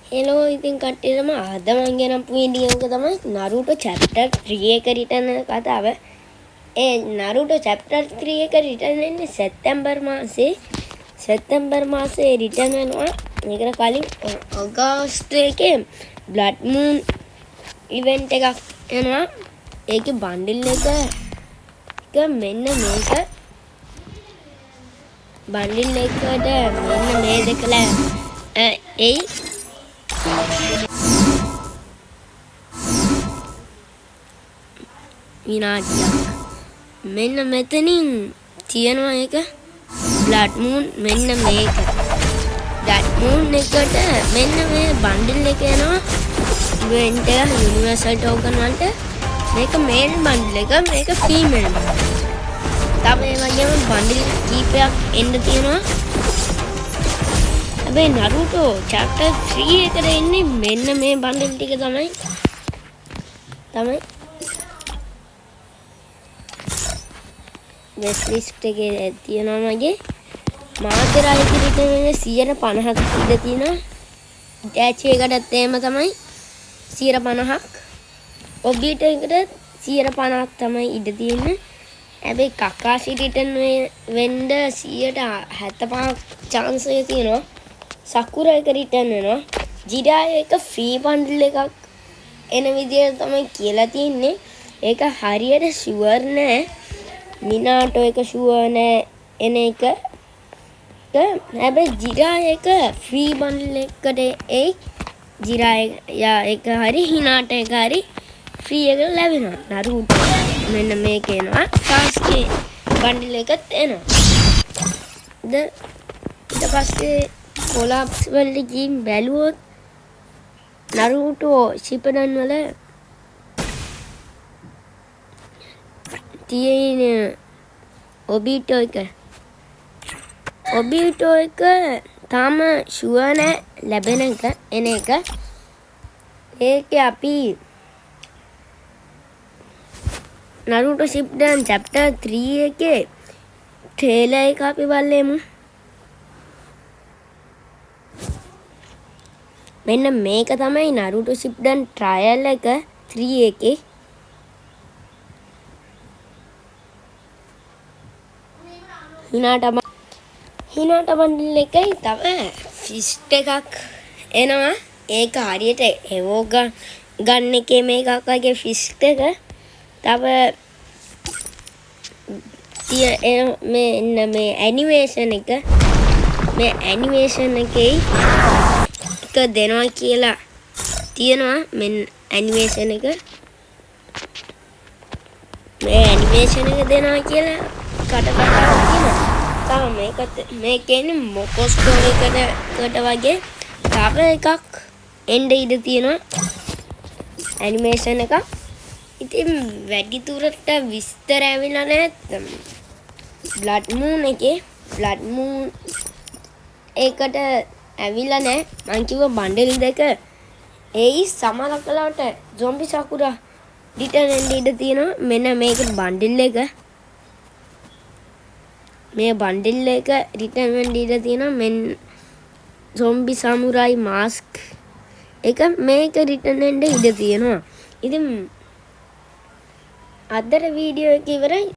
Hello ඉතින් කට්ටියටම අද මම ගෙනපු වීඩියෝ එක තමයි Naruto chapter 3 එක රිටර්න් වෙන කතාව. ඒ Naruto chapter 3 එක රිටර්න් වෙන්නේ සැප්තැම්බර් මාසේ රිටර්න් වෙනවා. මේකට කලින් අගෝස්තු එකේ blood moon event එකක් එනවා. ඒකේ බන්ඩල් එක මෙන්න මේක බන්ඩල් එකට මෙන්න මේ දෙකලා එයි විනාඩියක් මෙන්න මෙතනින් තියෙනවා එක blood moon මෙන්න මේක blood moon එකට මෙන්න මේ බන්ඩල් එක එනවා event එක universal token වලට මේක male bundle එක මේක female bundle තව ඒ වගේම බන්ඩල් කීපයක් එන්න තියෙනවා හැබැයි Naruto chapter 3 එකට එන්නේ මෙන්න මේ බන්ඩල් ටික තමයි guest list එකේ තියෙනවා මගේ මාතර අයිති රිටර්න් වෙන්නේ 150ක් ඉඳ තියෙනවා ඩැච් එකකටත් එහෙම තමයි 150ක් ඔබිට එකට 150ක් තමයි ඉඳ තියෙන්නේ හැබැයි කකාෂි රිටර්න් වෙන්න 175ක් chance එක තියෙනවා සකුරා එක රිටර්න් වෙනවා ජිරා එක ෆ්‍රී බන්ඩල් එකක් එන විදියට තමයි කියලා තින්නේ ඒක හරියට ෂුවර් නෑ මිනාටෝ එක ෂුවර් නෑ එන එක හැබැයි ජිරා එක ෆ්‍රී බන්ඩල් එකකට ඒ ජිරා එක හරි හිනාටෝ එක හරි ෆ්‍රී එක ලැබෙනවා Naruto මෙන්න මේක එනවා Sasuke බන්ඩල් එකත් එනවා ඊට පස්සේ කොලාප්ස් වලට ගිහින් බැලුවොත් Naruto Shippuden වල තියෙන Obito එක තාම ෂුවර් නෑ ලැබෙන එක එන එක ඒකේ අපි Naruto Shippuden chapter 3 එකේ ට්‍රේලර් එක අපි බලමු මෙන්න මේක තමයි Naruto Shippuden trial එක 3 එකේ හිනාට බන්ඩල් එකයි තව ෆිස්ට් එකක් එනවා ඒක හරියට එවෝග ගන්න එකේ මේකක් වගේ ෆිස්ට් එක තව මේ ඇනිමේෂන් එකේ එක දෙනවා කියලා තියෙනවා මෙන්න ඇනිමේෂන් එක දෙනවා කියලා කටකතාවක් තියෙනවා තව මේකෙන්නේ මොකොස්ටෝ එකකට වගේ තව එකක් එන්න ඉඩ තියෙනවා ඇනිමේෂන් එකක් ඉතින් වැඩි දුරට විස්තර ඇවිල්ලා නැහැ blood moon ඒකට ඇවිල්ලා නැහැ මං කිව්ව බන්ඩල් දෙක ඒයි සමහර කලාවට zombie sakura රිටර්න් වෙන්න ඉඩ තියෙනවා මෙන්න මේක බන්ඩල් එක මේ බන්ඩල් එක රිටර්න් වෙන්න ඉඩ තියෙනවා මෙන්න zombie samurai mask එක මේක රිටර්න් වෙන්න ඉඩ තියෙනවා ඉතින් අදට වීඩියෝ එක ඉවරයි